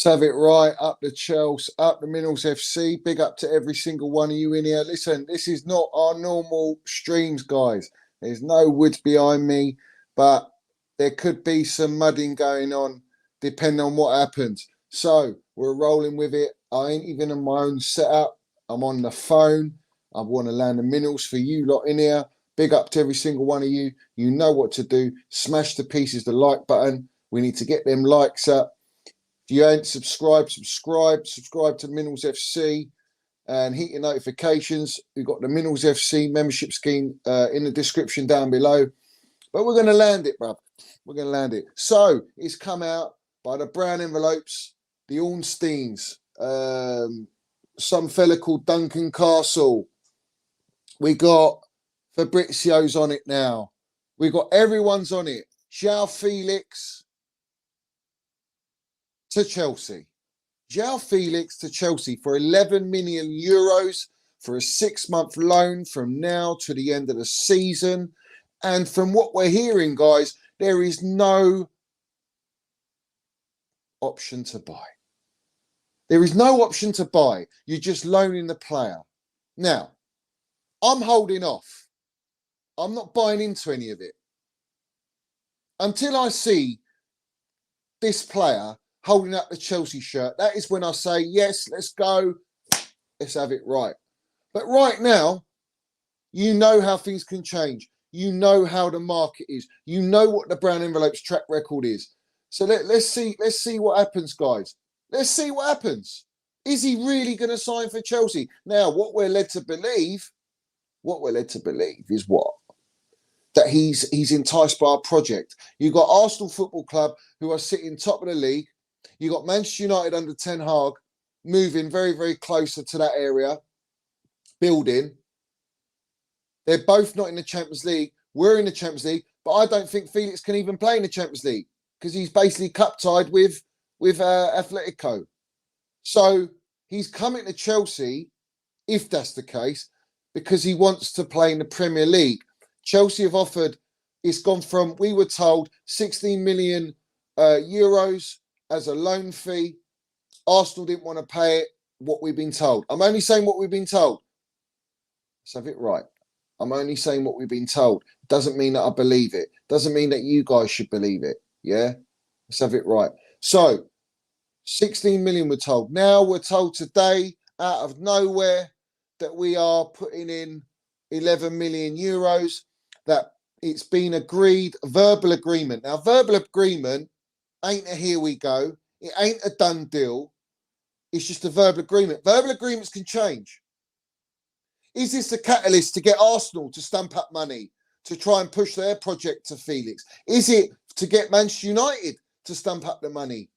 Let's have it right. Up the Chels, up the Minerals FC. Big up to every single one of you in here. Listen, this is not our normal streams, guys. There's no woods behind me, but there could be some mudding going on depending on what happens. So we're rolling with it. I ain't even in my own setup. I'm on the phone. I want to land the minerals for you lot in here. Big up to every single one of you. You know what to do. Smash the pieces, the like button. We need to get them likes up. If you ain't subscribed, subscribe to Minerals FC and hit your notifications. We've got the Minerals FC membership scheme in the description down below. But we're going to land it, bruv. We're going to land it. So it's come out by the brown envelopes, the Ornsteins, some fella called Duncan Castle. We got Fabrizio's on it now. We got everyone's on it. Joao Felix to Chelsea. Joao Felix to Chelsea for 11 million euros for a 6-month loan from now to the end of the season. And from what we're hearing, guys, there is no option to buy. There is no option to buy. You're just loaning the player. Now, I'm holding off. I'm not buying into any of it. Until I see this player holding up the Chelsea shirt, that is when I say, yes, let's go. Let's have it right. But right now, you know how things can change. You know how the market is. You know what the brown envelope's track record is. So let's see what happens, guys. Let's see what happens. Is he really going to sign for Chelsea? Now, what we're led to believe is what? That he's enticed by a project. You've got Arsenal Football Club, who are sitting top of the league. You've got Manchester United under Ten Hag, moving very, very closer to that area, building. They're both not in the Champions League. We're in the Champions League, but I don't think Felix can even play in the Champions League because he's basically cup-tied with Atletico. So he's coming to Chelsea, if that's the case, because he wants to play in the Premier League. Chelsea have offered, it's gone from, we were told, 16 million euros as a loan fee. Arsenal didn't want to pay it, what we've been told. I'm only saying what we've been told. Let's have it right. I'm only saying what we've been told. Doesn't mean that I believe it. Doesn't mean that you guys should believe it. Yeah? Let's have it right. So, 16 million we're told. Now we're told today, out of nowhere, that we are putting in 11 million euros, that it's been agreed, verbal agreement. Now, verbal agreement ain't a here we go. It ain't a done deal. It's just a verbal agreement. Verbal agreements can change. Is this a catalyst to get Arsenal to stamp up money to try and push their project to Felix? Is it to get Manchester United to stamp up the money?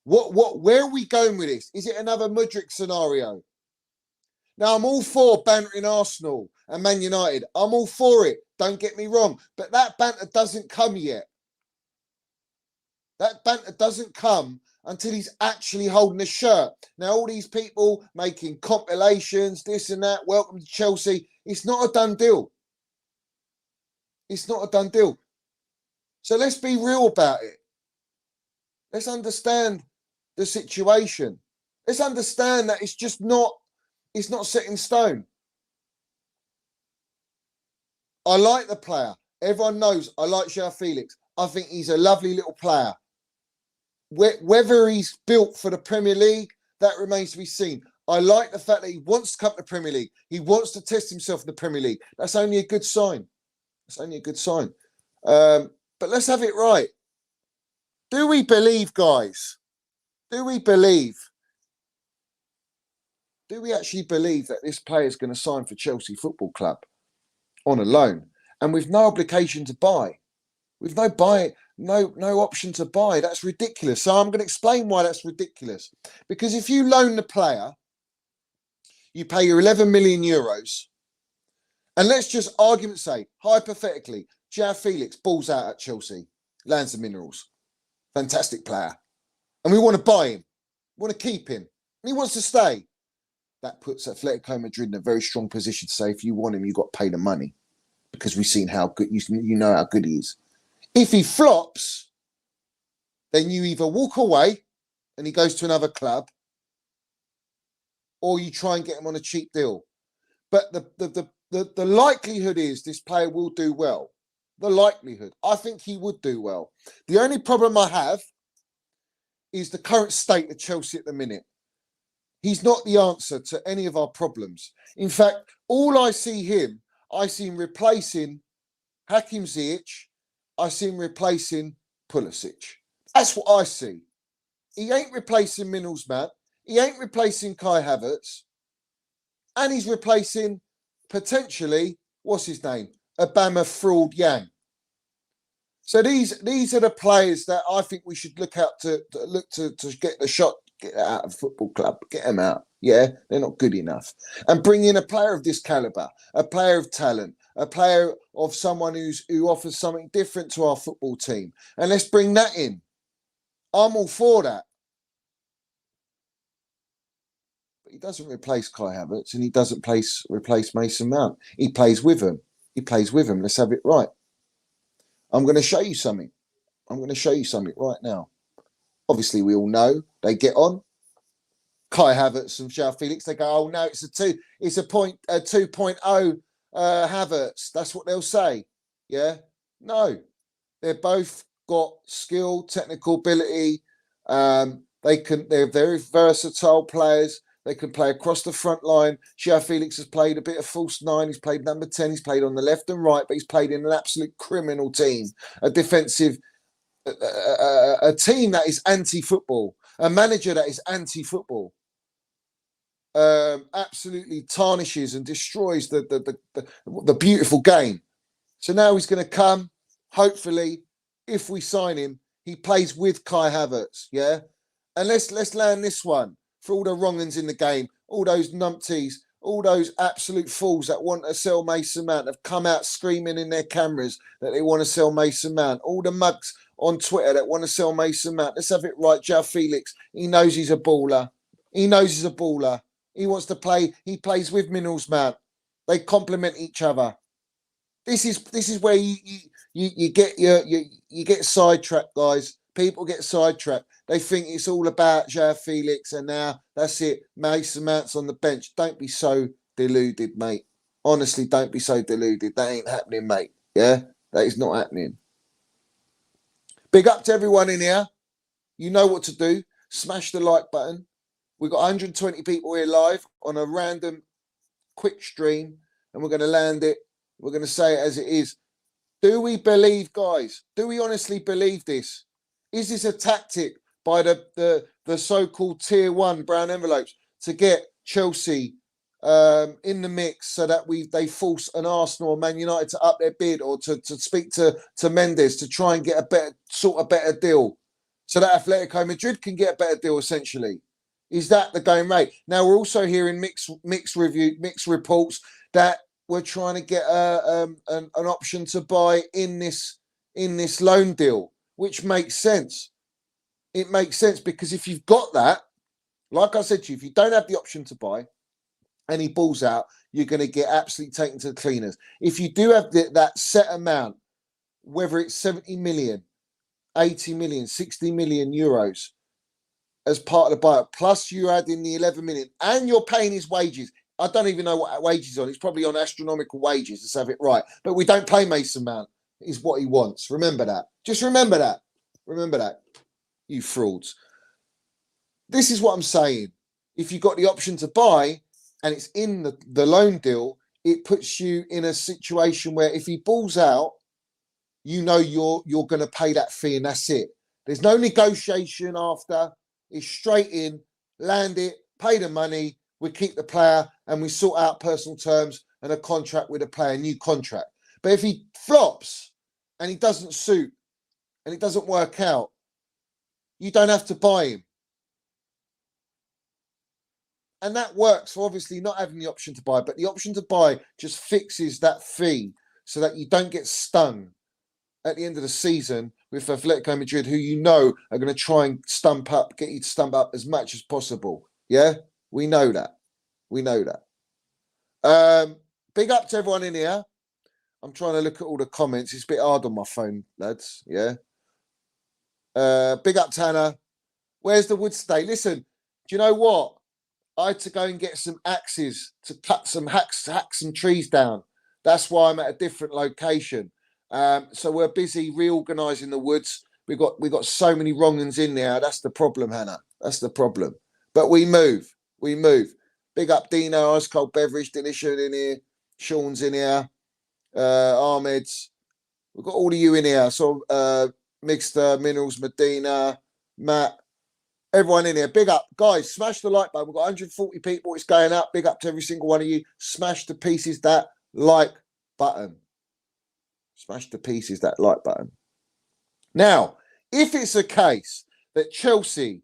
Where are we going with this? Is it another Mudryk scenario? Now, I'm all for bantering Arsenal and Man United. I'm all for it. Don't get me wrong. But that banter doesn't come yet. That banter doesn't come until he's actually holding a shirt. Now, all these people making compilations, this and that, welcome to Chelsea. It's not a done deal. It's not a done deal. So let's be real about it. Let's understand the situation. Let's understand that it's just not, it's not set in stone. I like the player. Everyone knows I like Joao Felix. I think he's a lovely little player. Whether he's built for the Premier League, that remains to be seen. I like the fact that he wants to come to the Premier League. He wants to test himself in the Premier League. That's only a good sign. That's only a good sign. But let's have it right. Do we believe, guys? Do we believe? Do we actually believe that this player is going to sign for Chelsea Football Club on a loan and with no obligation to buy? With no option to buy. That's ridiculous. So I'm going to explain why that's ridiculous. Because if you loan the player, you pay your 11 million euros, and let's just argument say, hypothetically, Joao Felix balls out at Chelsea, lands the minerals. Fantastic player. And we want to buy him. We want to keep him. And he wants to stay. That puts Atletico Madrid in a very strong position to say, if you want him, you've got to pay the money. Because we've seen how good, you know how good he is. If he flops, then you either walk away and he goes to another club, or you try and get him on a cheap deal. But the likelihood is this player will do well. The likelihood. I think he would do well. The only problem I have is the current state of Chelsea at the minute. He's not the answer to any of our problems. In fact, all I see him replacing Hakim Ziyech. I see him replacing Pulisic. That's what I see. He ain't replacing Middlesbrough. He ain't replacing Kai Havertz. And he's replacing, potentially, what's his name? Obama Fraud Yang. So these are the players that I think we should look out to get the shot, get out of the football club, get them out. Yeah, they're not good enough. And bring in a player of this caliber, a player of talent, a player of someone who offers something different to our football team. And let's bring that in. I'm all for that. But he doesn't replace Kai Havertz and he doesn't replace Mason Mount. He plays with him. Let's have it right. I'm going to show you something. Right now. Obviously, we all know they get on. Kai Havertz and Joao Felix, they go, oh no, it's a 2.0 Havertz. That's what they'll say. Yeah? No. They're both got skill, technical ability. They're very versatile players. They can play across the front line. Joao Felix has played a bit of false nine. He's played number 10. He's played on the left and right, but he's played in an absolute criminal team, a defensive, a team that is anti-football, a manager that is anti-football. Absolutely tarnishes and destroys the beautiful game. So now he's going to come. Hopefully, if we sign him, he plays with Kai Havertz. Yeah, and let's land this one for all the wrong uns in the game, all those numpties, all those absolute fools that want to sell Mason Mount have come out screaming in their cameras that they want to sell Mason Mount. All the mugs on Twitter that want to sell Mason Mount. Let's have it right. Joao Felix, he knows he's a baller. He wants to play. He plays with Minerals Mount. They complement each other. This is where you get sidetracked, guys. People get sidetracked. They think it's all about Joao Felix and now that's it. Mason Mount's on the bench. Don't be so deluded, mate. Honestly, don't be so deluded. That ain't happening, mate. Yeah, that is not happening. Big up to everyone in here. You know what to do. Smash the like button. We've got 120 people here live on a random quick stream and we're going to land it. We're going to say it as it is. Do we believe, guys? Do we honestly believe this? Is this a tactic by the so-called tier one brown envelopes to get Chelsea in the mix so that they force an Arsenal or Man United to up their bid or to speak to Mendes to try and get a better deal so that Atletico Madrid can get a better deal essentially? Is that the going rate? Now we're also hearing mixed reports that we're trying to get an option to buy in this loan deal, which makes sense. It makes sense because if you've got that, like I said to you, if you don't have the option to buy and he balls out, you're going to get absolutely taken to the cleaners. If you do have that set amount, whether it's 70 million, 80 million, 60 million euros as part of the buyout, plus you add in the 11 million and you're paying his wages. I don't even know what wages on. It's probably on astronomical wages. Let's have it right. But we don't pay Mason Mount. Is what he wants. Remember that. Just remember that. Remember that. You frauds. This is what I'm saying. If you've got the option to buy and it's in the loan deal, it puts you in a situation where if he balls out, you know you're going to pay that fee and that's it. There's no negotiation after. It's straight in, land it, pay the money, we keep the player and we sort out personal terms and a contract with a player, new contract. But if he flops and he doesn't suit and it doesn't work out, you don't have to buy him. And that works for obviously not having the option to buy, but the option to buy just fixes that fee so that you don't get stung at the end of the season with Atletico Madrid, who you know are going to try and get you to stump up as much as possible. Yeah, we know that. We know that. Big up to everyone in here. I'm trying to look at all the comments. It's a bit hard on my phone, lads. Yeah. Big up Tanner. Where's the wood stay? Listen, do you know what? I had to go and get some axes to cut some hack some trees down. That's why I'm at a different location. So we're busy reorganising the woods. We got so many wrong uns in there. That's the problem, Hannah. That's the problem. But we move. We move. Big up Dino, Ice Cold Beverage, Denisha in here. Sean's in here. Ahmed's. We've got all of you in here. So Mixed Minerals, Medina, Matt. Everyone in here, big up. Guys, smash the like button. We've got 140 people. It's going up. Big up to every single one of you. Smash to pieces that like button. Smash to pieces that like button. Now, if it's a case that Chelsea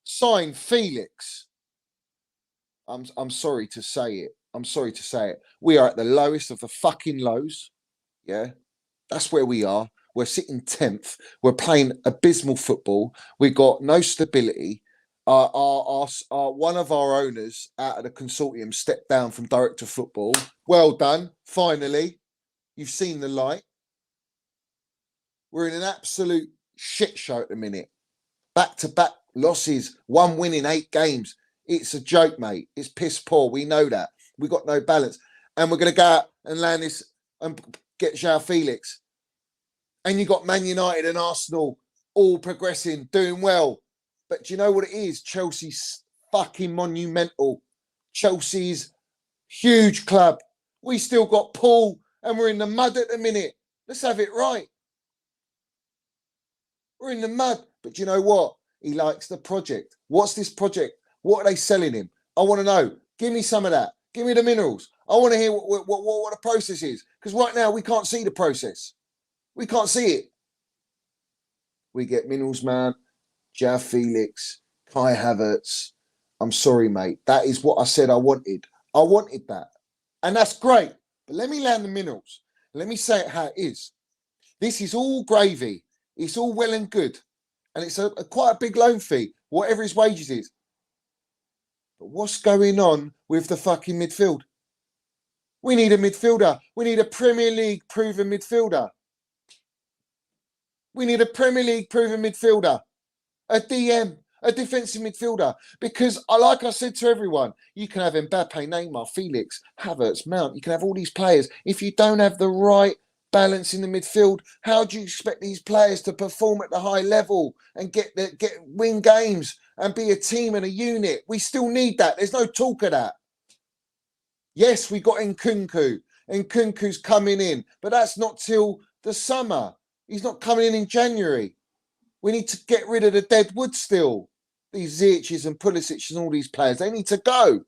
signed Felix, I'm sorry to say it. I'm sorry to say it. We are at the lowest of the fucking lows. Yeah, that's where we are. We're sitting 10th. We're playing abysmal football. We've got no stability. One of our owners out of the consortium stepped down from director of football. Well done. Finally, you've seen the light. We're in an absolute shit show at the minute. Back-to-back losses. 1 win in 8 games. It's a joke, mate. It's piss poor. We know that. We got no balance. And we're going to go out and land this and get Joao Felix. And you got Man United and Arsenal all progressing, doing well. But do you know what it is? Chelsea's fucking monumental. Chelsea's huge club. We still got Paul and we're in the mud at the minute. Let's have it right. We're in the mud. But do you know what? He likes the project. What's this project? What are they selling him? I want to know. Give me some of that. Give me the minerals. I want to hear what the process is. Because right now we can't see the process. We can't see it. We get Minerals Man, Joao Felix, Kai Havertz. I'm sorry, mate. That is what I said I wanted. I wanted that. And that's great. But let me land the minerals. Let me say it how it is. This is all gravy. It's all well and good. And it's quite a big loan fee, whatever his wages is. But what's going on with the fucking midfield? We need a midfielder. We need a Premier League proven midfielder. We need a Premier League proven midfielder, a DM, a defensive midfielder. Because, like I said to everyone, you can have Mbappe, Neymar, Felix, Havertz, Mount. You can have all these players. If you don't have the right balance in the midfield, how do you expect these players to perform at the high level and win games and be a team and a unit? We still need that. There's no talk of that. Yes, we got Nkunku. Nkunku's coming in, but that's not till the summer. He's not coming in January. We need to get rid of the dead wood still. These Ziyech's and Pulisic's and all these players, they need to go.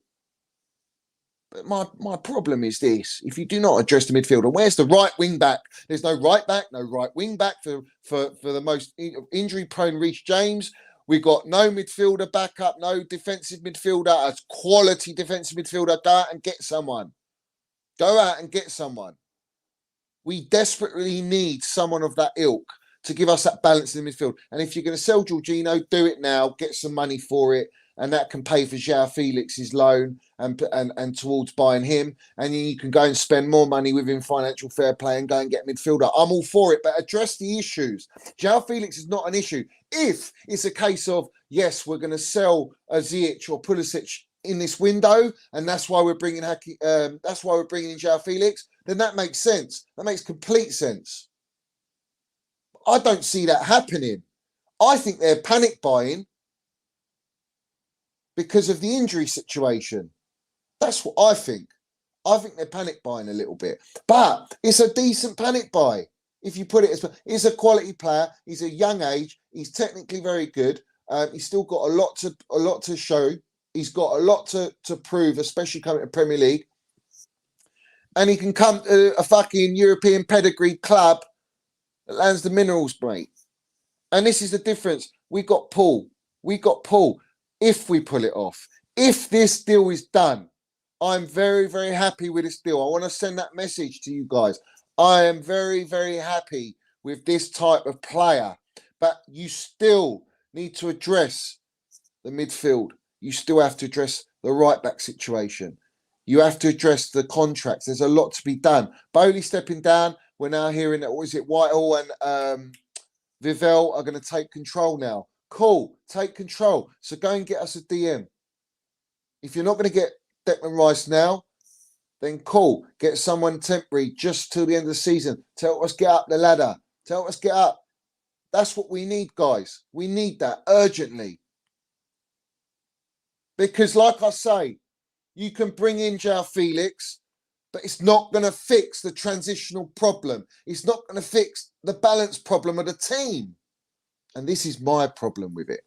But my problem is this. If you do not address the midfielder, where's the right wing back? There's no right back, no right wing back for the most injury-prone Reece James. We've got no midfielder backup, no defensive midfielder, a quality defensive midfielder. Go out and get someone. Go out and get someone. We desperately need someone of that ilk to give us that balance in the midfield. And if you're going to sell Jorginho, do it now. Get some money for it. And that can pay for Joao Felix's loan and towards buying him. And then you can go and spend more money within financial fair play and go and get a midfielder. I'm all for it, but address the issues. Joao Felix is not an issue. If it's a case of, yes, we're going to sell a Ziyech or Pulisic in this window, and that's why we're bringing in Joao Felix, then that makes sense. That makes complete sense. I don't see that happening. I think they're panic buying because of the injury situation. That's what I think. I think they're panic buying a little bit. But it's a decent panic buy. If you put it as, he's a quality player. He's a young age. He's technically very good. He's still got a lot to show. He's got a lot to prove, especially coming to Premier League. And he can come to a fucking European pedigree club that lands the minerals, mate. And this is the difference. We got Paul. If we pull it off, if this deal is done, I'm very, very happy with this deal. I want to send that message to you guys. I am very, very happy with this type of player. But you still need to address the midfield. You still have to address the right back situation. You have to address the contracts. There's a lot to be done. Bowley stepping down. We're now hearing that, Whitehall and Vivell are going to take control now. Cool. Take control. So go and get us a DM. If you're not going to get Declan Rice now, then cool. Get someone temporary just till the end of the season. Tell us get up the ladder. Tell us get up. That's what we need, guys. We need that urgently. Because like I say, you can bring in Joao Felix, but it's not going to fix the transitional problem. It's not going to fix the balance problem of the team. And this is my problem with it.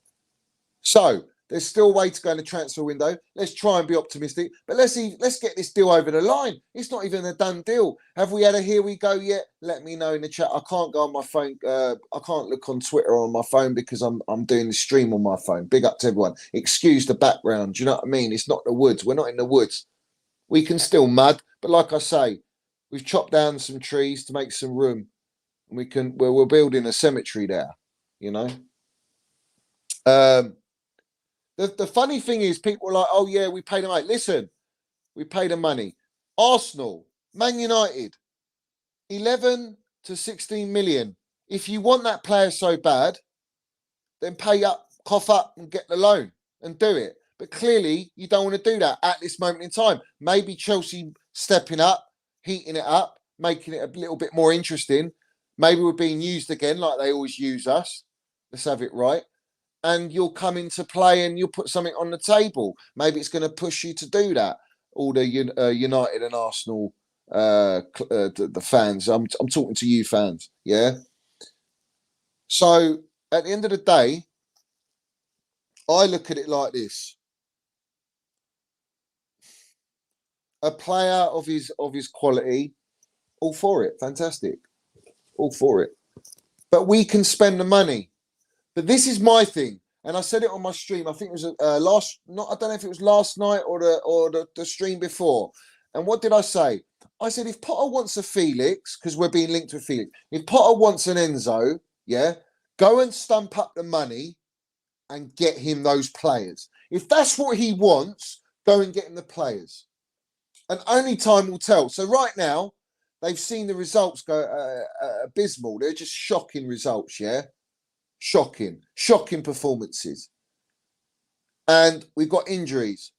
So there's still a way to go in the transfer window. Let's try and be optimistic. But let's get this deal over the line. It's not even a done deal. Have we had a here we go yet? Let me know in the chat. I can't go on my phone. I can't look on Twitter on my phone because I'm doing the stream on my phone. Big up to everyone. Excuse the background. Do you know what I mean? It's not the woods. We're not in the woods. We can still mud. But like I say, we've chopped down some trees to make some room. And we're building a cemetery there, you know. The funny thing is, people are like, oh, yeah, we paid them money. Listen, we paid them money. Arsenal, Man United, 11 to 16 million. If you want that player so bad, then pay up, cough up and get the loan and do it. But clearly, you don't want to do that at this moment in time. Maybe Chelsea stepping up, heating it up, making it a little bit more interesting. Maybe we're being used again like they always use us. Let's have it right. And you'll come into play and you'll put something on the table. Maybe it's going to push you to do that. All the United and Arsenal, the fans. I'm talking to you fans, yeah? So at the end of the day, I look at it like this. A player of his quality, all for it. Fantastic. All for it. But we can spend the money. But this is my thing, and I said it on my stream. I think it was I don't know if it was last night or the stream before. And what did I say? I said if Potter wants a Felix, because we're being linked with Felix. If Potter wants an Enzo, yeah, go and stump up the money and get him those players. If that's what he wants, go and get him the players. And only time will tell. So right now, they've seen the results go abysmal. They're just shocking results, yeah. Shocking performances. And we've got injuries.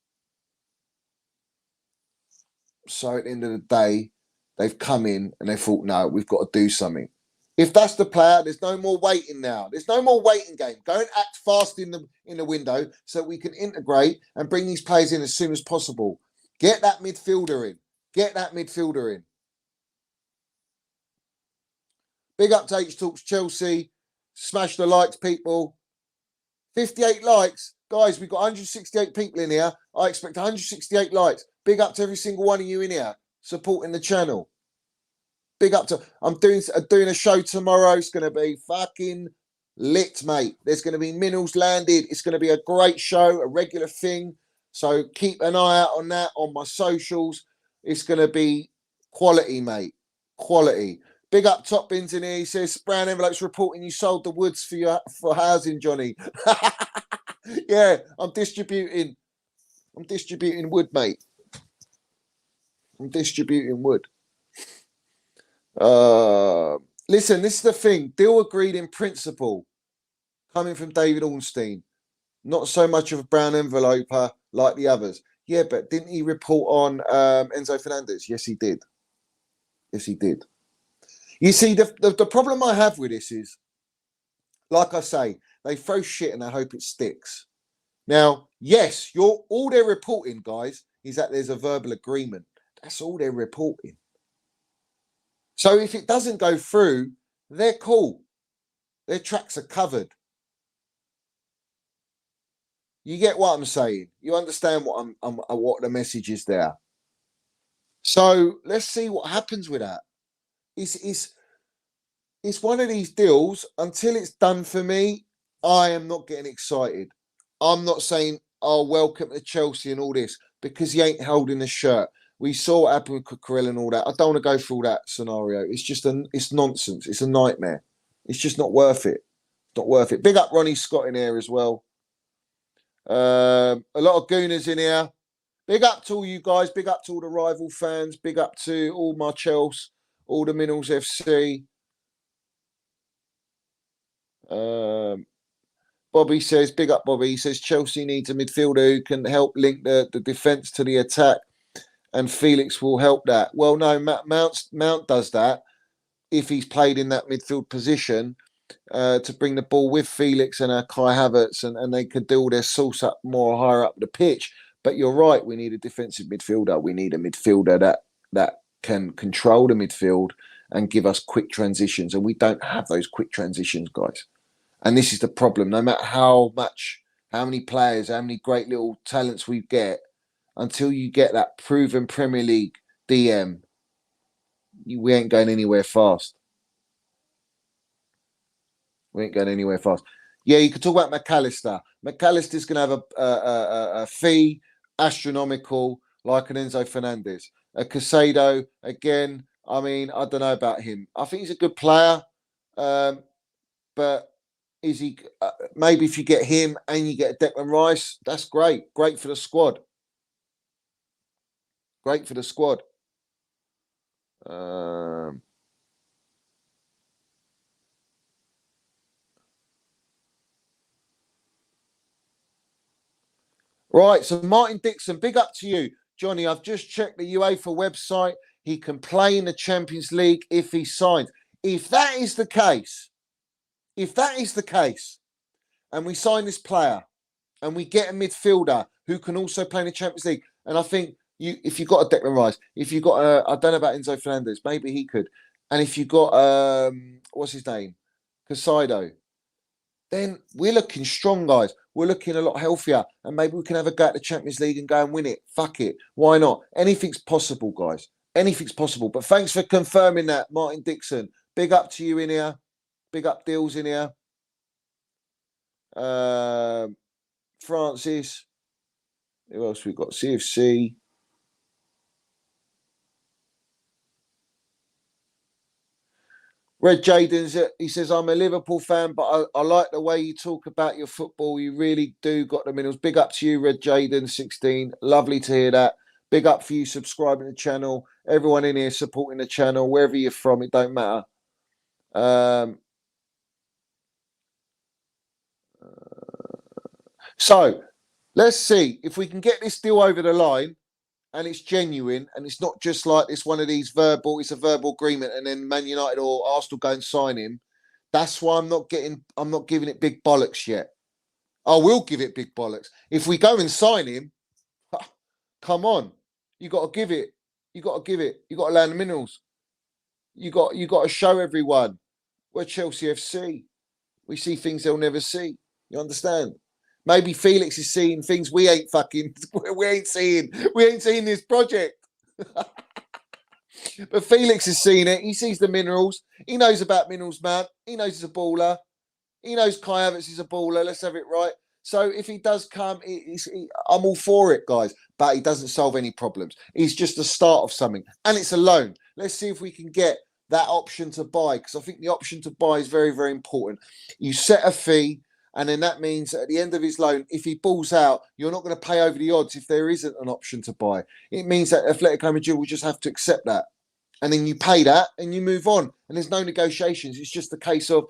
So at the end of the day, they've come in and they thought, no, we've got to do something. If that's the player, there's no more waiting now. There's no more waiting game. Go and act fast in the window so we can integrate and bring these players in as soon as possible. Get that midfielder in. Get that midfielder in. Big up to H Talks Chelsea. Smash the likes, people. 58 likes. Guys, we've got 168 people in here. I expect 168 likes. Big up to every single one of you in here supporting the channel. Big up to... I'm doing a show tomorrow. It's going to be fucking lit, mate. There's going to be minerals landed. It's going to be a great show, a regular thing. So keep an eye out on that on my socials. It's going to be quality, mate. Quality. Big up Top Bins in here. He says, Brown Envelopes reporting you sold the woods for housing, Johnny. Yeah, I'm distributing wood, mate. I'm distributing wood. Listen, this is the thing. Deal agreed in principle. Coming from David Ornstein. Not so much of a brown enveloper like the others. Yeah, but didn't he report on Enzo Fernandez? Yes, he did. Yes, he did. You see, the problem I have with this is, like I say, they throw shit and they hope it sticks. Now, yes, all they're reporting, guys, is that there's a verbal agreement. That's all they're reporting. So if it doesn't go through, they're cool. Their tracks are covered. You get what I'm saying? You understand what the message is there. So let's see what happens with that. It's one of these deals. Until it's done for me, I am not getting excited. I'm not saying, oh, welcome to Chelsea and all this, because he ain't holding the shirt. We saw what happened with Cucurella and all that. I don't want to go through all that scenario. It's nonsense. It's a nightmare. It's just not worth it. Not worth it. Big up Ronnie Scott in here as well. A lot of gooners in here. Big up to all you guys. Big up to all the rival fans. Big up to all my Chels, all the Minerals FC. By Bobby says, big up Bobby. He says Chelsea needs a midfielder who can help link the defence to the attack, and Felix will help that. Well, no, Mount does that if he's played in that midfield position to bring the ball with Felix and Kai Havertz, and they could do all their sauce up more higher up the pitch. But you're right, we need a defensive midfielder. We need a midfielder that can control the midfield and give us quick transitions, and we don't have those quick transitions, guys. And this is the problem. No matter how many players, how many great little talents we get, until you get that proven Premier League DM, we ain't going anywhere fast. We ain't going anywhere fast. Yeah, you could talk about McAllister. McAllister's going to have a fee astronomical, like an Enzo Fernandez. A Casado, again, I mean, I don't know about him. I think he's a good player, but is he? Maybe if you get him and you get Declan Rice, that's great. Great for the squad. Great for the squad. Right, so Martin Dixon, big up to you. Johnny, I've just checked the UEFA website. He can play in the Champions League if he signs. If that is the case, and we sign this player, and we get a midfielder who can also play in the Champions League, and I think if you've got a Declan Rice, if you've got I don't know about Enzo Fernandez, maybe he could, and if you've got what's his name, Casado, then we're looking strong, guys. We're looking a lot healthier, and maybe we can have a go at the Champions League and go and win it. Fuck it, why not? Anything's possible, guys. Anything's possible. But thanks for confirming that, Martin Dixon. Big up to you in here. Big up deals in here. Francis. Who else we got? CFC. Red Jaden's, he says, I'm a Liverpool fan, but I like the way you talk about your football. You really do got the minerals. Big up to you, Red Jaden, 16. Lovely to hear that. Big up for you subscribing to the channel. Everyone in here supporting the channel, wherever you're from, it don't matter. So let's see if we can get this deal over the line and it's genuine and it's not just like this one of these it's a verbal agreement and then Man United or Arsenal go and sign him. That's why I'm not giving it big bollocks yet. I will give it big bollocks. If we go and sign him, come on. You got to give it. You got to give it. You got to land the minerals. You got to show everyone we're Chelsea FC. We see things they'll never see. You understand? Maybe Felix is seeing things we ain't seeing. We ain't seeing this project. But Felix has seen it. He sees the minerals. He knows about minerals, man. He knows he's a baller. He knows Kai Havertz is a baller. Let's have it right. So if he does come, I'm all for it, guys. But he doesn't solve any problems. He's just the start of something. And it's a loan. Let's see if we can get that option to buy. Because I think the option to buy is very, very important. You set a fee. And then that means at the end of his loan, if he balls out, you're not going to pay over the odds if there isn't an option to buy. It means that Atletico Madrid will just have to accept that. And then you pay that and you move on. And there's no negotiations. It's just a case of,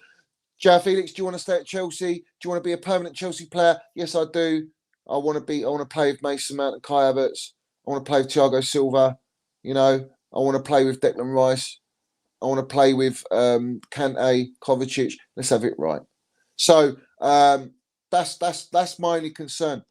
Joao Felix, do you want to stay at Chelsea? Do you want to be a permanent Chelsea player? Yes, I do. I want to play with Mason Mount and Kai Havertz. I want to play with Thiago Silva. You know, I want to play with Declan Rice. I want to play with Kante, Kovacic. Let's have it right. So that's my only concern.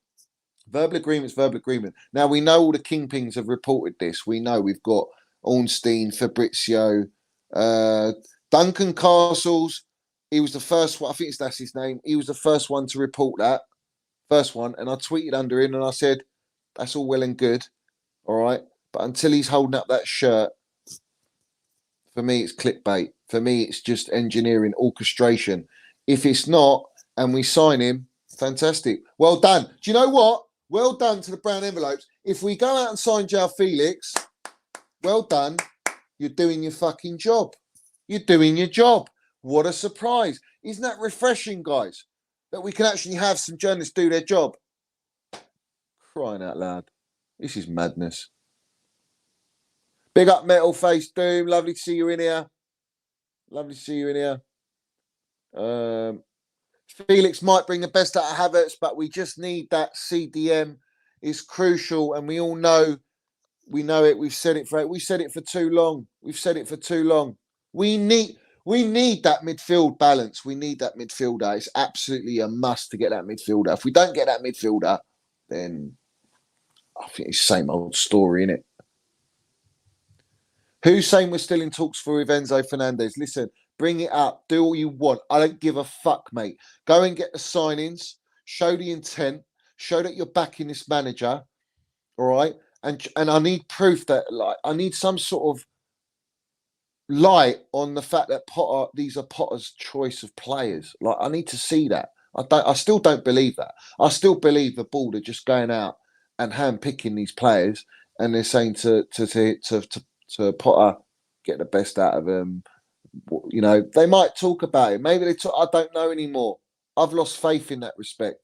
Verbal agreement's verbal agreement. Now we know all the kingpins have reported this. We know we've got Ornstein, Fabrizio, Duncan Castles. He was the first one. I think that's his name. He was the first one to report that. First one. And I tweeted under him and I said, that's all well and good. All right. But until he's holding up that shirt, for me, it's clickbait. For me, it's just engineering, orchestration. If it's not, and we sign him, fantastic. Well done. Do you know what? Well done to the brown envelopes. If we go out and sign Joao Felix, well done. You're doing your fucking job. You're doing your job. What a surprise. Isn't that refreshing, guys? That we can actually have some journalists do their job. Crying out loud. This is madness. Big up Metal Face Doom. Lovely to see you in here. Lovely to see you in here. Felix might bring the best out of Havertz, but we just need that CDM. It's crucial, and we all know, we know it. We've said it for too long. We've said it for too long. We need that midfield balance. We need that midfielder. It's absolutely a must to get that midfielder. If we don't get that midfielder, then I think it's the same old story, innit? Who's saying we're still in talks for Enzo Fernandez? Listen, bring it up. Do all you want. I don't give a fuck, mate. Go and get the signings. Show the intent. Show that you're backing this manager. All right. And I need proof that, like, I need some sort of light on the fact that these are Potter's choice of players. Like, I need to see that. I still don't believe that. I still believe the board are just going out and handpicking these players, and they're saying to Potter, get the best out of them. You know, they might talk about it. Maybe they talk. I don't know anymore. I've lost faith in that respect.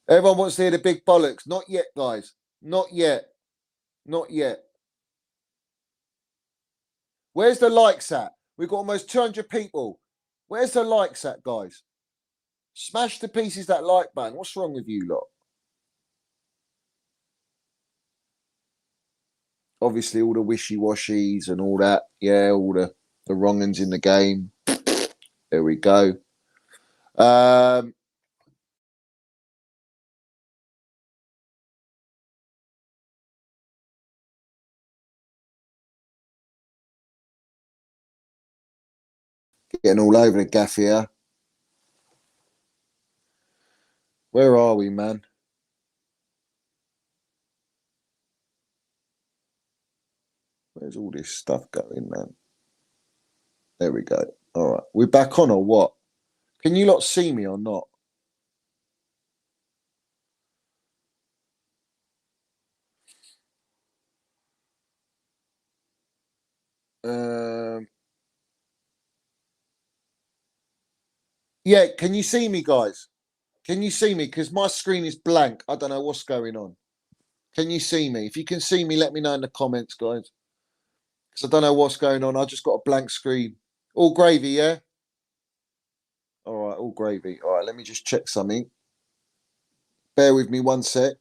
Everyone wants to hear the big bollocks. Not yet, guys. Not yet. Where's the likes at? We've got almost 200 people. Where's the likes at, guys? Smash to pieces that like button. What's wrong with you lot? Obviously, all the wishy-washies and all that. Yeah, all the wrong uns in the game. There we go. Getting all over the gaff here. Where are we, man? Where's all this stuff going, man? There we go. All right. We're back on or what? Can you lot see me or not? Yeah, can you see me, guys? Can you see me? Because my screen is blank. I don't know what's going on. Can you see me? If you can see me, let me know in the comments, guys. Because I don't know what's going on. I just got a blank screen. All gravy, yeah? All right, all gravy. All right, let me just check something. Bear with me one sec.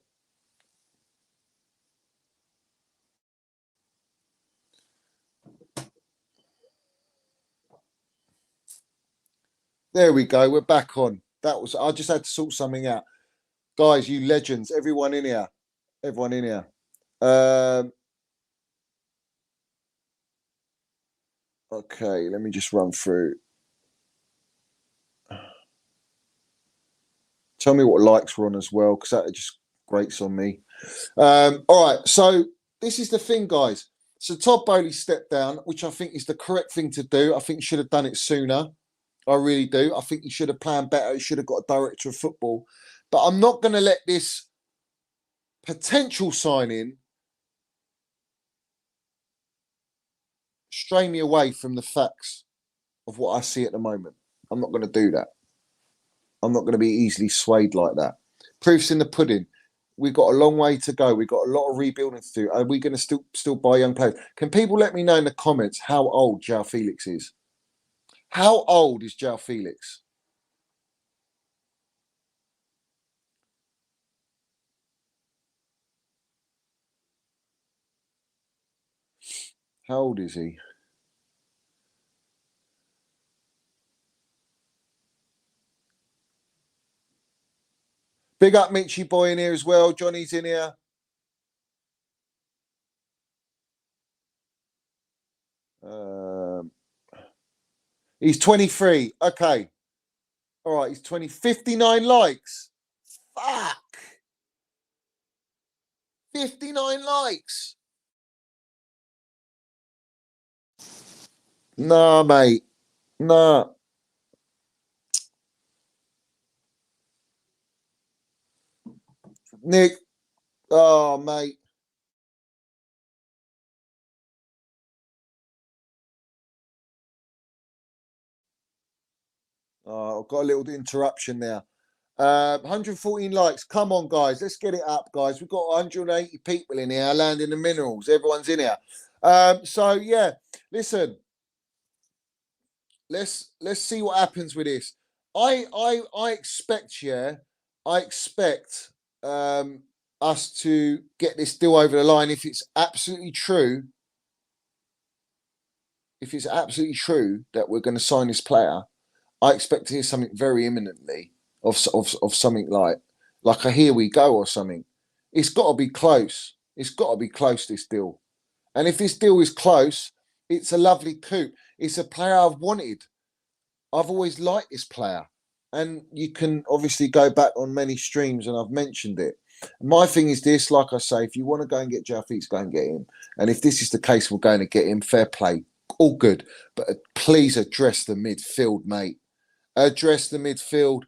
There we go. We're back on. I just had to sort something out. Guys, you legends, everyone in here. Okay, let me just run through. Tell me what likes we're on as well, because that just grates on me. All right, so this is the thing, guys. So Todd Bowley stepped down, which I think is the correct thing to do. I think he should have done it sooner. I really do. I think he should have planned better. He should have got a director of football. But I'm not going to let this potential signing stray me away from the facts of what I see at the moment. I'm not going to do that. I'm not going to be easily swayed like that. Proof's in the pudding. We've got a long way to go. We've got a lot of rebuilding to do. Are we going to still buy young players? Can people let me know in the comments how old Joao Felix is? How old is Joao Felix? How old is he? Big up Mitchy boy in here as well. Johnny's in here. He's 23. Okay. All right. He's 20. 59 likes. Fuck. 59 likes. Nah, mate. Nah. Nick. Oh, mate. Oh, I've got a little interruption there. 114 likes. Come on, guys. Let's get it up, guys. We've got 180 people in here landing the minerals. Everyone's in here. So, yeah, listen. let's see what happens with this. I expect, yeah, I expect us to get this deal over the line if it's absolutely true. If it's absolutely true that we're going to sign this player, I expect to hear something very imminently of something like a here we go or something. It's got to be close. It's got to be close, this deal. And if this deal is close, it's a lovely coup. It's a player I've wanted. I've always liked this player. And you can obviously go back on many streams and I've mentioned it. My thing is this, like I say, if you want to go and get Joao Felix, go and get him. And if this is the case, we're going to get him. Fair play. All good. But please address the midfield, mate. Address the midfield.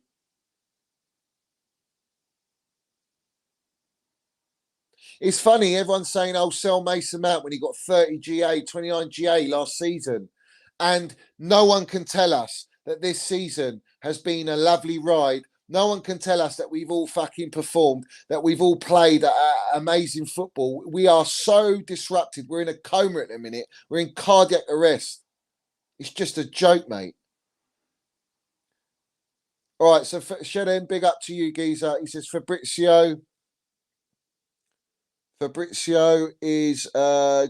It's funny, everyone's saying, oh, sell Mason Mount when he got 30 GA, 29 GA last season. And no one can tell us that this season has been a lovely ride. No one can tell us that we've all fucking performed, that we've all played amazing football. We are so disrupted. We're in a coma at the minute. We're in cardiac arrest. It's just a joke, mate. All right, so Shedden, big up to you, Geezer. He says Fabrizio is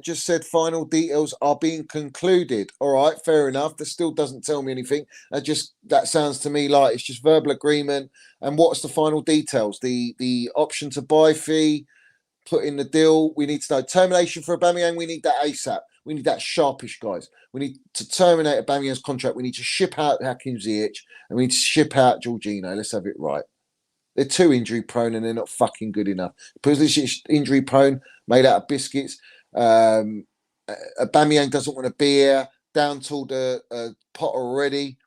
just said final details are being concluded. All right, fair enough. That still doesn't tell me anything. That sounds to me like it's just verbal agreement. And what's the final details? The option to buy fee, put in the deal. We need to know termination for Aubameyang. We need that ASAP. We need that sharpish, guys. We need to terminate Aubameyang's contract. We need to ship out Hakim Ziyech and we need to ship out Jorginho. Let's have it right. They're too injury prone and they're not fucking good enough. Pulisic injury prone, made out of biscuits. Aubameyang doesn't want to be here. Down toward Potter already.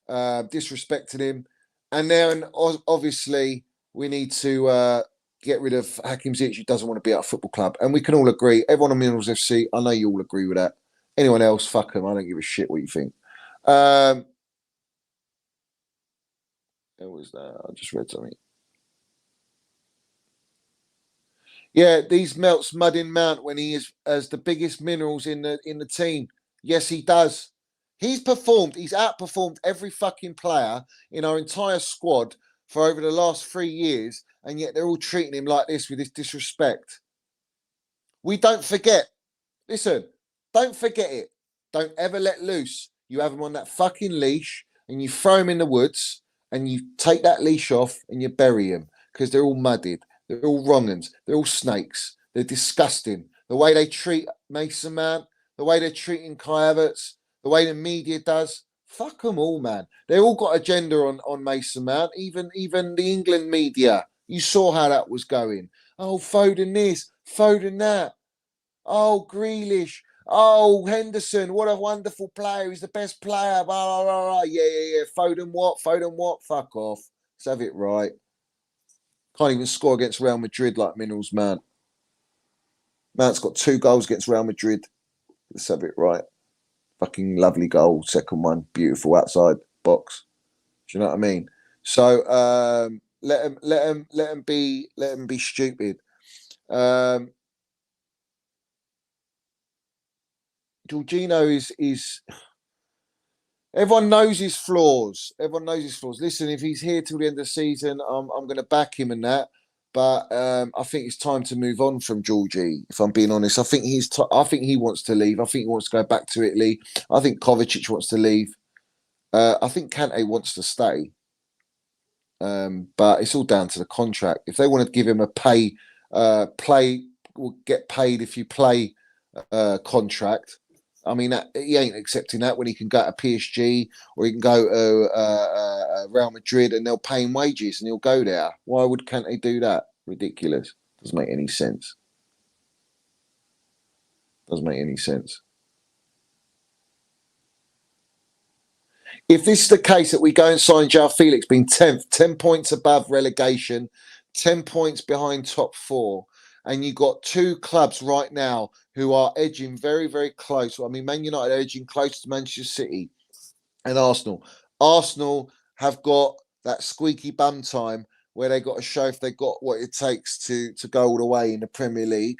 Disrespected him. And then obviously we need to get rid of Hakim Ziyech, who doesn't want to be at a football club. And we can all agree. Everyone on Minerals FC, I know you all agree with that. Anyone else, fuck them. I don't give a shit what you think. What was that? I just read something. Yeah, these melts mud in Mount when he is as the biggest minerals in the team. Yes, he does. He's outperformed every fucking player in our entire squad for over the last 3 years, and yet they're all treating him like this with this disrespect. We don't forget. Listen, don't forget it. Don't ever let loose. You have him on that fucking leash and you throw him in the woods and you take that leash off and you bury him because they're all muddied. They're all wrong uns. They're all snakes. They're disgusting. The way they treat Mason Mount, the way they're treating Kai Havertz, the way the media does. Fuck them all, man. They all got agenda on Mason Mount. Even the England media. You saw how that was going. Oh, Foden this, Foden that. Oh, Grealish. Oh, Henderson. What a wonderful player. He's the best player. Blah, blah, blah, blah. Yeah. Foden what? Foden what? Fuck off. Let's have it right. Can't even score against Real Madrid like Minerals Mount. Mount's got 2 goals against Real Madrid. Let's have it right. Fucking lovely goal. Second one. Beautiful outside box. Do you know what I mean? So let him be stupid. Jorginho is everyone knows his flaws. Listen, if he's here till the end of the season, I'm going to back him and that. But I think it's time to move on from Georgie. If I'm being honest, I think I think he wants to leave. I think he wants to go back to Italy. I think Kovacic wants to leave. I think Kante wants to stay. But it's all down to the contract. If they want to give him a play will get paid if you play contract. I mean, he ain't accepting that when he can go to PSG or he can go to Real Madrid and they'll pay him wages and he'll go there. Why can't they do that? Ridiculous. Doesn't make any sense. If this is the case that we go and sign Joao Felix being 10th, 10 points above relegation, 10 points behind top 4, and you've got 2 clubs right now who are edging very, very close. I mean, Man United are edging close to Manchester City and Arsenal. Arsenal have got that squeaky bum time where they got to show if they got what it takes to go all the way in the Premier League.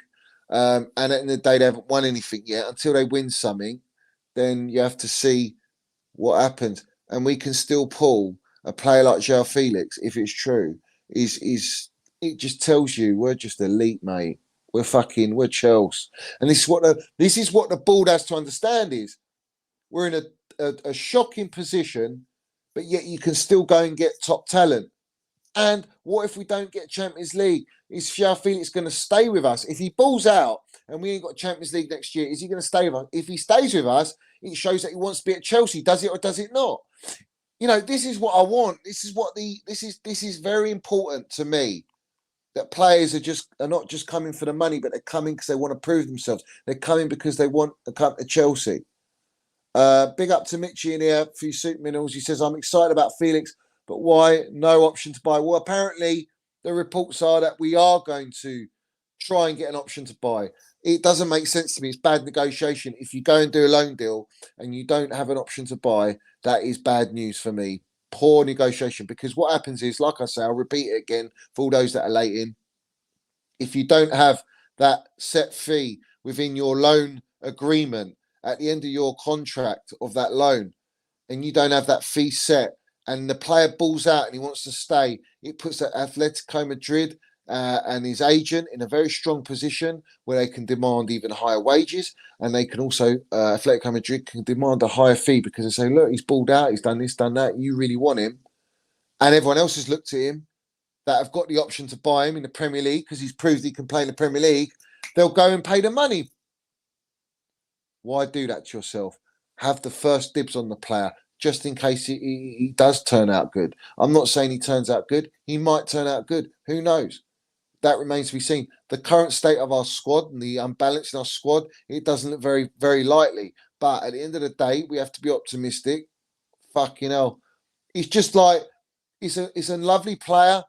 And at the end of the day, they haven't won anything yet. Until they win something, then you have to see what happens, and we can still pull a player like Joao Felix, if it's true, is it just tells you we're just elite, mate. We're Chels. And this is what the board has to understand is we're in a shocking position, but yet you can still go and get top talent. And what if we don't get Champions League? Is Joao Felix going to stay with us? If he balls out and we ain't got Champions League next year, is he going to stay with us? If he stays with us, it shows that he wants to be at Chelsea. Does it or does it not? This is what I want. This is very important to me. That players are not just coming for the money, but they're coming because they want to prove themselves. They're coming because they want to come to Chelsea. Big up to Mitchie in here for your soup minerals. He says, I'm excited about Felix, but why no option to buy? Well, apparently the reports are that we are going to try and get an option to buy. It doesn't make sense to me. It's bad negotiation. If you go and do a loan deal and you don't have an option to buy, that is bad news for me. Poor negotiation, because what happens is, like I say, I'll repeat it again for all those that are late in. If you don't have that set fee within your loan agreement at the end of your contract of that loan, and you don't have that fee set, and the player balls out and he wants to stay, it puts Atletico Madrid and his agent in a very strong position where they can demand even higher wages, and they can also Atletico Madrid can demand a higher fee because they say, look, he's balled out, he's done this, done that, you really want him, and everyone else has looked at him that have got the option to buy him in the Premier League because he's proved he can play in the Premier League. They'll go and pay the money. Why do that to yourself? Have the first dibs on the player just in case he does turn out good. I'm not saying he turns out good. He might turn out good. Who knows? That remains to be seen. The current state of our squad and the unbalance in our squad, it doesn't look very, very likely. But at the end of the day, we have to be optimistic. Fucking hell. It's just like, it's a lovely player,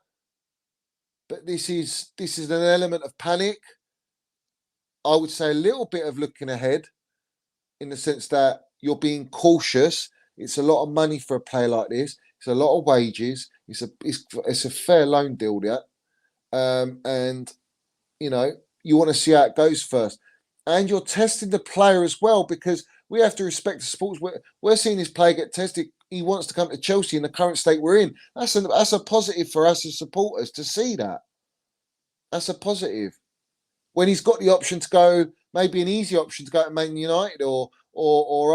but this is an element of panic. I would say a little bit of looking ahead in the sense that you're being cautious. It's a lot of money for a player like this. It's a lot of wages. It's a fair loan deal there. And you want to see how it goes first. And you're testing the player as well, because we have to respect the sports. We're seeing this player get tested. He wants to come to Chelsea in the current state we're in. That's a positive for us as supporters to see that. That's a positive. When he's got the option to go, maybe an easy option to go to Man United or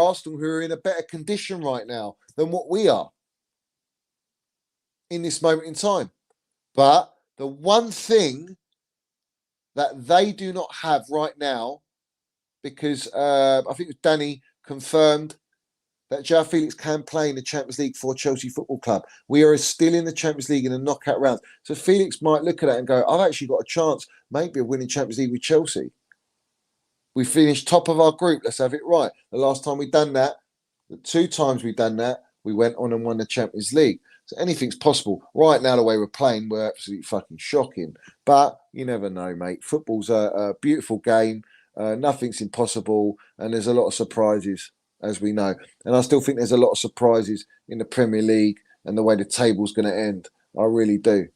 Arsenal, who are in a better condition right now than what we are in this moment in time. But the one thing that they do not have right now, because I think Danny confirmed that Joao Felix can play in the Champions League for Chelsea Football Club. We are still in the Champions League in the knockout round. So Felix might look at that and go, I've actually got a chance maybe of winning Champions League with Chelsea. We finished top of our group. Let's have it right. The last time we've done that, the 2 times we've done that, we went on and won the Champions League. So anything's possible. Right now, the way we're playing, we're absolutely fucking shocking. But you never know, mate. Football's a beautiful game. Nothing's impossible. And there's a lot of surprises, as we know. And I still think there's a lot of surprises in the Premier League and the way the table's going to end. I really do.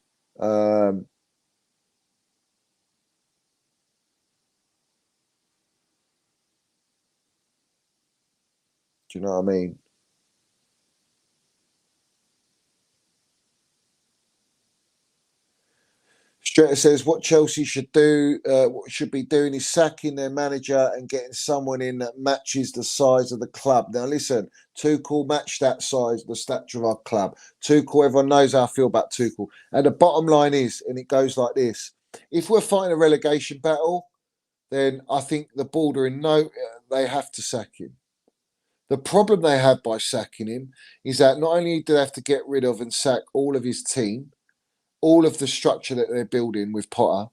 Do you know what I mean? Streeter says what Chelsea should do, what should be doing is sacking their manager and getting someone in that matches the size of the club. Now listen, Tuchel matched that size, the stature of our club. Tuchel, everyone knows how I feel about Tuchel. And the bottom line is, and it goes like this: if we're fighting a relegation battle, then I think the board are in they have to sack him. The problem they have by sacking him is that not only do they have to get rid of and sack all of his team, all of the structure that they're building with Potter,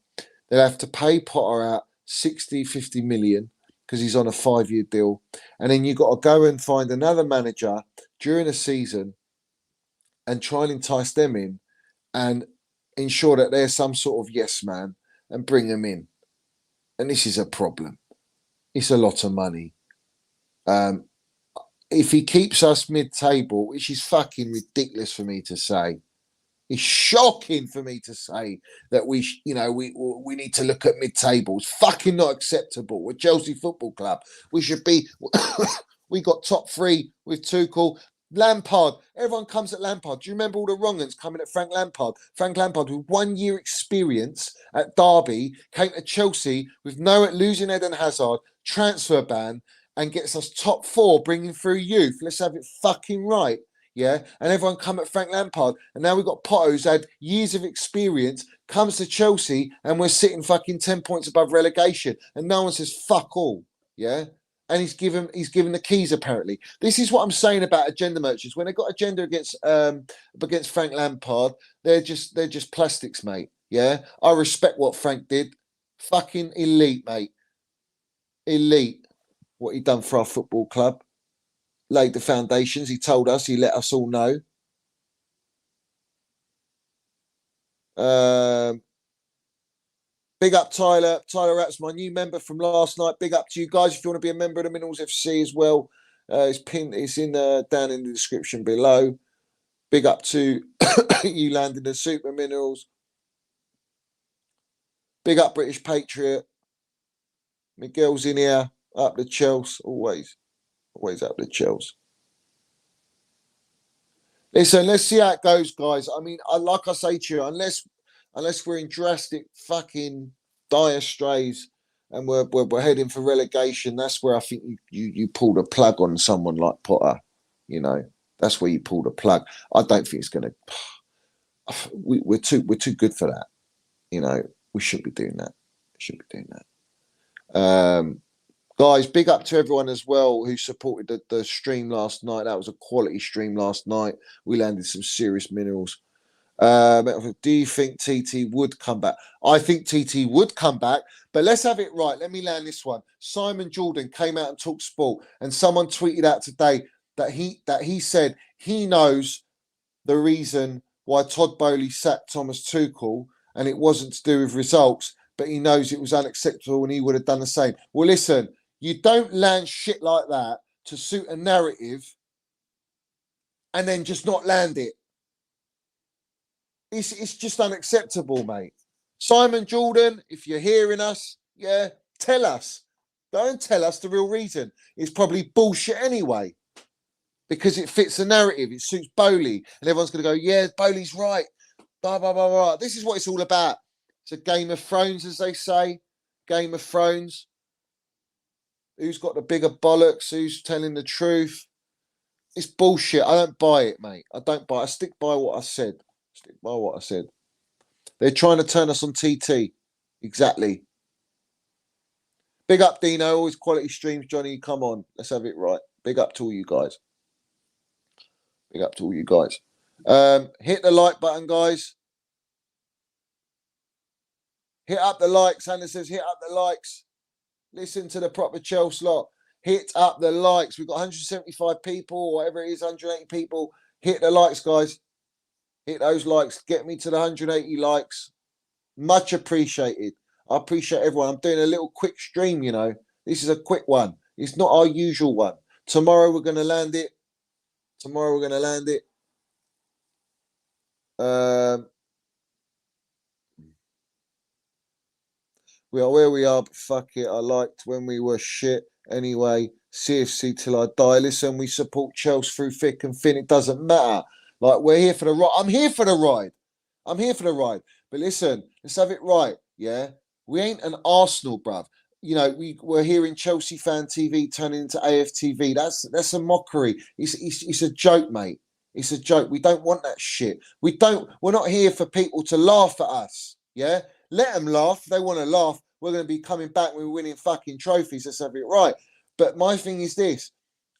they'll have to pay Potter out 60, 50 million because he's on a 5-year deal. And then you've got to go and find another manager during a season and try and entice them in and ensure that they're some sort of yes man and bring them in. And this is a problem. It's a lot of money. If he keeps us mid-table, which is fucking ridiculous for me to say, it's shocking for me to say that we need to look at mid-table. It's fucking not acceptable. We're Chelsea Football Club. We should be. We got top 3 with Tuchel. Lampard, everyone comes at Lampard. Do you remember all the wrong uns coming at Frank Lampard? Frank Lampard, with 1 year experience at Derby, came to Chelsea with losing Eden Hazard, transfer ban, and gets us top 4, bringing through youth. Let's have it fucking right. Yeah, and everyone come at Frank Lampard, and now we've got Potter, who's had years of experience, comes to Chelsea, and we're sitting fucking 10 points above relegation, and no one says fuck all. Yeah, and he's given the keys. Apparently, this is what I'm saying about agenda merchants. When they got agenda against Frank Lampard, they're just plastics, mate. Yeah, I respect what Frank did. Fucking elite, mate. Elite. What he done for our football club. Laid the foundations. He told us. He let us all know. Big up Tyler. Tyler Raps, my new member from last night. Big up to you guys. If you want to be a member of the Minerals FC as well, it's pinned. It's in down in the description below. Big up to you, landing the Super Minerals. Big up British Patriot. Miguel's in here. Up the Chels. Always up the Chels. Listen, let's see how it goes, guys. I mean, like I say to you, unless we're in drastic fucking dire straits and we're heading for relegation, that's where I think you pull the plug on someone like Potter. You know, that's where you pull the plug. I don't think it's gonna. We're too good for that. You know, we shouldn't be doing that. Guys, big up to everyone as well who supported the stream last night. That was a quality stream last night. We landed some serious minerals. Do you think TT would come back? I think TT would come back, but let's have it right. Let me land this one. Simon Jordan came out and talked sport, and someone tweeted out today that he said he knows the reason why Todd Bowley sacked Thomas Tuchel, and it wasn't to do with results, but he knows it was unacceptable and he would have done the same. Well, listen, you don't land shit like that to suit a narrative and then just not land it. It's just unacceptable, mate. Simon Jordan, if you're hearing us, yeah, tell us. Don't tell us the real reason. It's probably bullshit anyway, because it fits the narrative. It suits Bowley, and everyone's going to go, yeah, Bowley's right. Blah, blah, blah, blah. This is what it's all about. It's a Game of Thrones, as they say. Game of Thrones. Who's got the bigger bollocks? Who's telling the truth? It's bullshit. I don't buy it, mate. I don't buy it. I stick by what I said. They're trying to turn us on TT. Exactly. Big up, Dino. Always quality streams, Johnny. Come on. Let's have it right. Big up to all you guys. Hit the like button, guys. Hit up the likes. Hannah says, hit up the likes. Listen to the proper Chelsea lot. Hit up the likes. We've got 175 people, whatever it is, 180 people. Hit the likes, guys. Hit those likes. Get me to the 180 likes. Much appreciated. I appreciate everyone. I'm doing a little quick stream, you know. This is a quick one. It's not our usual one. Tomorrow we're going to land it. We are where we are, but fuck it. I liked when we were shit. Anyway, CFC till I die. Listen, we support Chelsea through thick and thin. It doesn't matter. Like, we're here for the ride. I'm here for the ride. But listen, let's have it right, yeah? We ain't an Arsenal, bruv. You know, we're hearing Chelsea Fan TV turning into AFTV. That's a mockery. It's a joke, mate. It's a joke. We don't want that shit. We're not here for people to laugh at us, yeah? Let them laugh. If they want to laugh, we're going to be coming back when we're winning fucking trophies. Let's have it right. But my thing is this.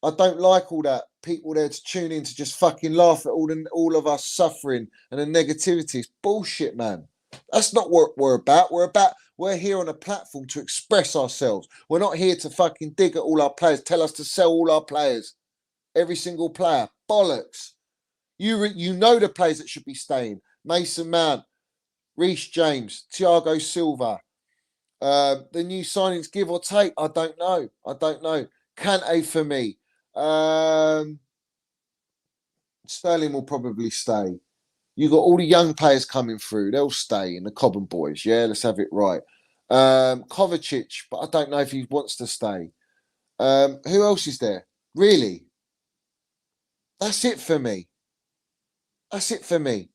I don't like all that people there to tune in to just fucking laugh at all of us suffering and the negativity. It's bullshit, man. That's not what we're about. We're here on a platform to express ourselves. We're not here to fucking dig at all our players, tell us to sell all our players. Every single player. Bollocks. You know the players that should be staying. Mason Mount, Reece James, Thiago Silva. The new signings, give or take, I don't know. Kante for me. Sterling will probably stay. You got all the young players coming through. They'll stay in the Cobham boys. Yeah, let's have it right. Kovacic, but I don't know if he wants to stay. Who else is there? Really? That's it for me. That's it for me.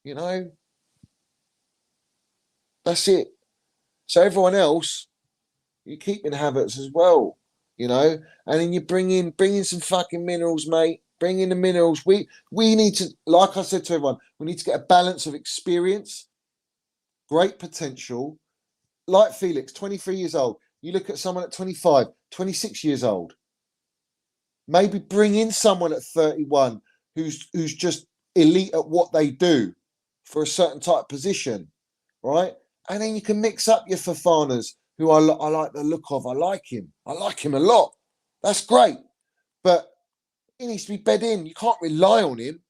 You know, that's it. So everyone else, you keep in Havertz as well, you know, and then you bring in some fucking minerals, mate. Bring in the minerals. We need to, like I said to everyone, we need to get a balance of experience, great potential, like Felix, 23 years old. You look at someone at 25, 26 years old. Maybe bring in someone at 31 who's just elite at what they do for a certain type of position, right? And then you can mix up your Fofanas, who I like the look of. I like him. I like him a lot. That's great. But he needs to be bed in. You can't rely on him.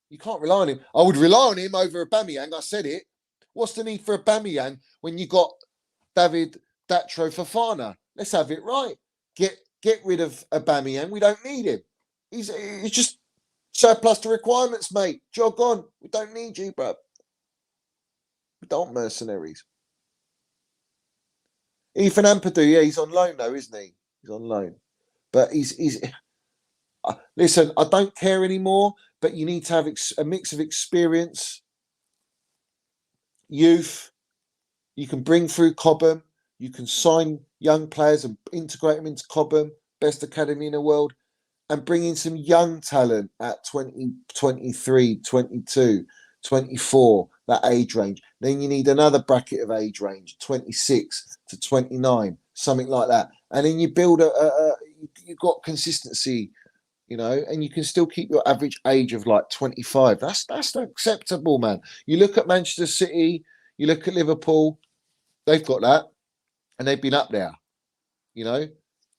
You can't rely on him. I would rely on him over Aubameyang. I said it. What's the need for Aubameyang when you got David Datro Fofana? Let's have it right. Get rid of Aubameyang. We don't need him. He's just surplus to requirements, mate. Jog on. We don't need you, bro. We don't mercenaries. Ethan Ampadu, yeah, he's on loan though, isn't he? He's on loan. But he's listen, I don't care anymore, but you need to have a mix of experience, youth. You can bring through Cobham. You can sign young players and integrate them into Cobham, best academy in the world, and bring in some young talent at 20, 23, 22, 24, that age range. Then you need another bracket of age range, 26 to 29, something like that. And then you build you've got consistency, you know, and you can still keep your average age of like 25. That's acceptable, man. You look at Manchester City, you look at Liverpool, they've got that, and they've been up there, you know.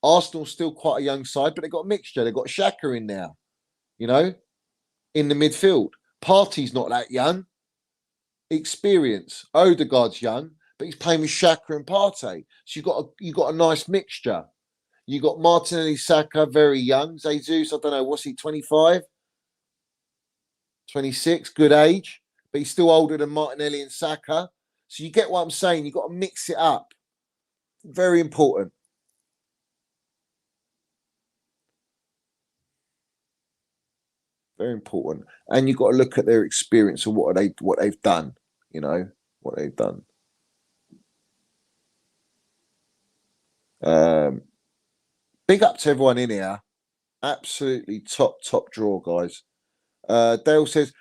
Arsenal's still quite a young side, but they've got a mixture. They've got Xhaka in there, you know, in the midfield. Partey's not that young. Experience. Odegaard's young, but he's playing with Xhaka and Partey. So you've got a nice mixture. You got Martinelli, Saka, very young. Jesus, I don't know, what's he, 25? 26, good age, but he's still older than Martinelli and Saka. So you get what I'm saying. You've got to mix it up. Very important. Very important. And you've got to look at their experience and what they've done, you know, what they've done. Big up to everyone in here. Absolutely top draw, guys. Dale says,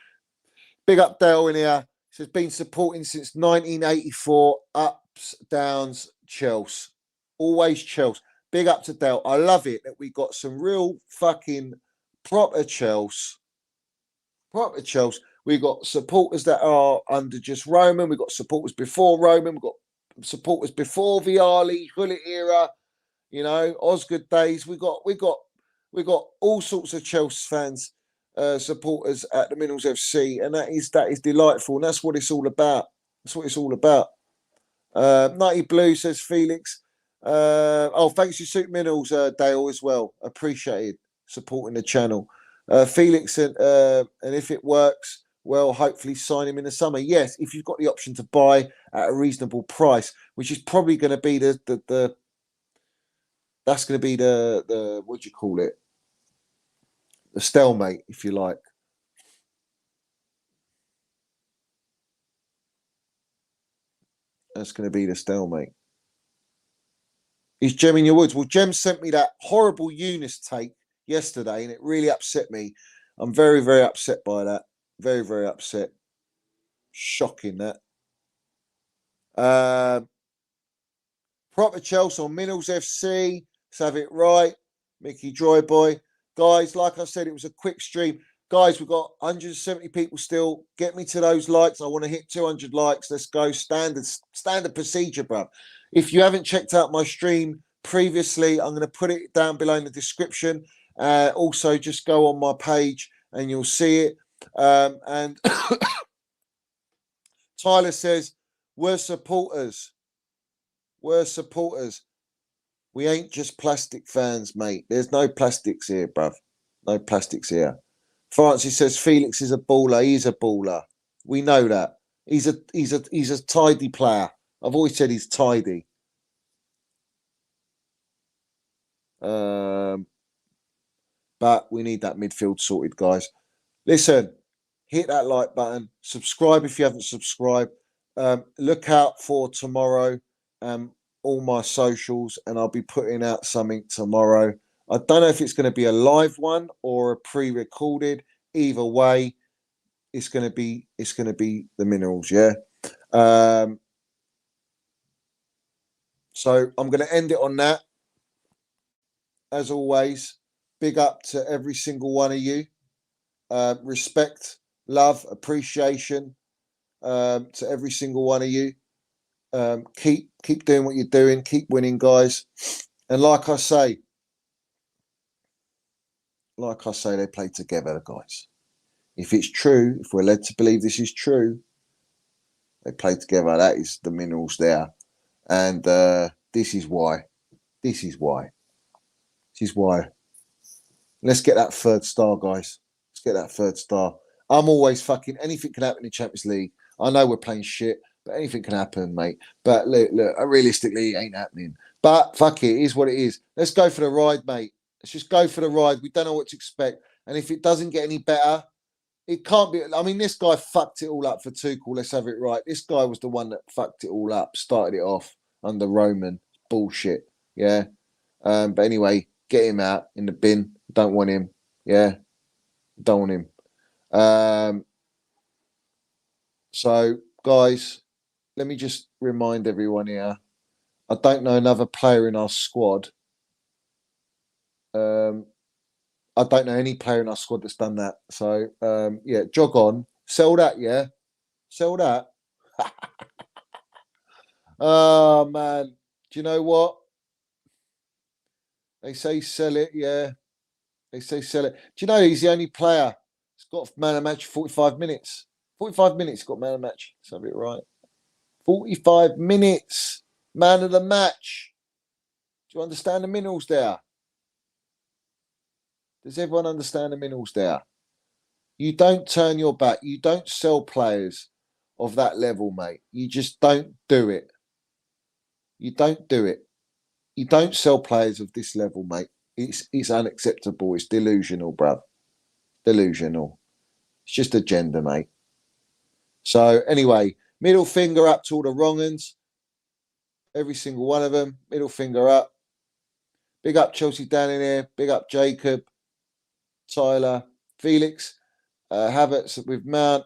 big up Dale in here. Says, been supporting since 1984. Ups, downs, Chels. Always Chels. Big up to Dale. I love it that we got some real fucking proper Chels. Proper Chels. We got supporters that are under just Roman. We've got supporters before Roman. We've got supporters before Viali, Hullet era, you know, Osgood days. We got all sorts of Chelsea fans, supporters at the Minerals FC, and that is delightful, and that's what it's all about. That's what it's all about. Nutty Blue says Felix. Thanks to Suit Minerals, Dale, as well. Appreciated supporting the channel. Felix, and if it works, well, hopefully sign him in the summer. Yes, if you've got the option to buy at a reasonable price, which is probably going to be that's going to be the what do you call it? The stalemate, if you like. That's going to be the stalemate. Is Jem in your woods? Well, Jem sent me that horrible Eunice take yesterday, and it really upset me. I'm very, very upset by that. Very, very upset. Shocking, that. Proper Chelsea on Minerals FC. Let's have it right. Mickey Dryboy. Guys, like I said, it was a quick stream. Guys, we've got 170 people still. Get me to those likes. I want to hit 200 likes. Let's go. Standard procedure, bro. If you haven't checked out my stream previously, I'm going to put it down below in the description. Also, just go on my page and you'll see it. And Tyler says, we're supporters. We're supporters. We ain't just plastic fans, mate. There's no plastics here, bruv. No plastics here. Francis says Felix is a baller. He's a baller. We know that. He's a tidy player. I've always said he's tidy. But we need that midfield sorted, guys. Listen, hit that like button. Subscribe if you haven't subscribed. Look out for tomorrow. All my socials, and I'll be putting out something tomorrow. I don't know if it's going to be a live one or a pre-recorded. Either way, it's going to be the minerals, yeah. So I'm going to end it on that. As always, big up to every single one of you. Respect, love, appreciation to every single one of you. Keep doing what you're doing. Keep winning, guys. And like I say, they play together, guys. If it's true, if we're led to believe this is true, they play together. That is the minerals there. And this is why. This is why. Let's get that third star, guys. Let's get that third star. I'm always fucking, anything can happen in Champions League. I know we're playing shit, but anything can happen, mate. But look, realistically, it ain't happening. But fuck it is what it is. Let's go for the ride, mate. Let's just go for the ride. We don't know what to expect. And if it doesn't get any better, it can't be. I mean, this guy fucked it all up for Tuchel. Let's have it right. This guy was the one that fucked it all up, started it off under Roman. Bullshit. Yeah. But anyway, get him out in the bin. Don't want him. Yeah. Don't want him. So, guys, let me just remind everyone here. I don't know another player in our squad. I don't know any player in our squad that's done that. So, yeah, jog on. Sell that, yeah? Sell that? Oh, man. Do you know what? They say sell it, yeah. They say sell it. Do you know he's the only player that's got man of match 45 minutes? 45 minutes got man of match. Let's have it right. 45 minutes. Man of the match. Do you understand the minerals there? Does everyone understand the minerals there? You don't turn your back. You don't sell players of that level, mate. You just don't do it. You don't do it. You don't sell players of this level, mate. It's unacceptable. It's delusional, bruv. Delusional. It's just agenda, mate. So anyway, middle finger up to all the wrong uns. Every single one of them. Middle finger up. Big up Chelsea down in here. Big up Jacob, Tyler, Felix. Havertz with Mount.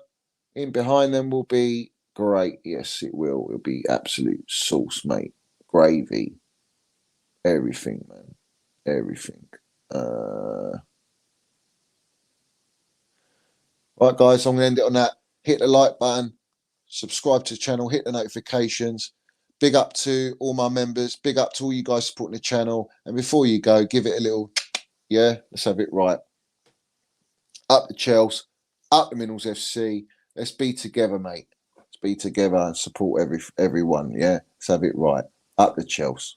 In behind them will be great. Yes, it will. It'll be absolute sauce, mate. Gravy. Everything, man. Everything. Right, guys, I'm going to end it on that. Hit the like button. Subscribe to the channel. Hit the notifications. Big up to all my members. Big up to all you guys supporting the channel. And before you go, give it a little, yeah, let's have it right. Up the Chels. Up the Minerals FC. Let's be together, mate. Let's be together and support everyone, yeah? Let's have it right. Up the Chels.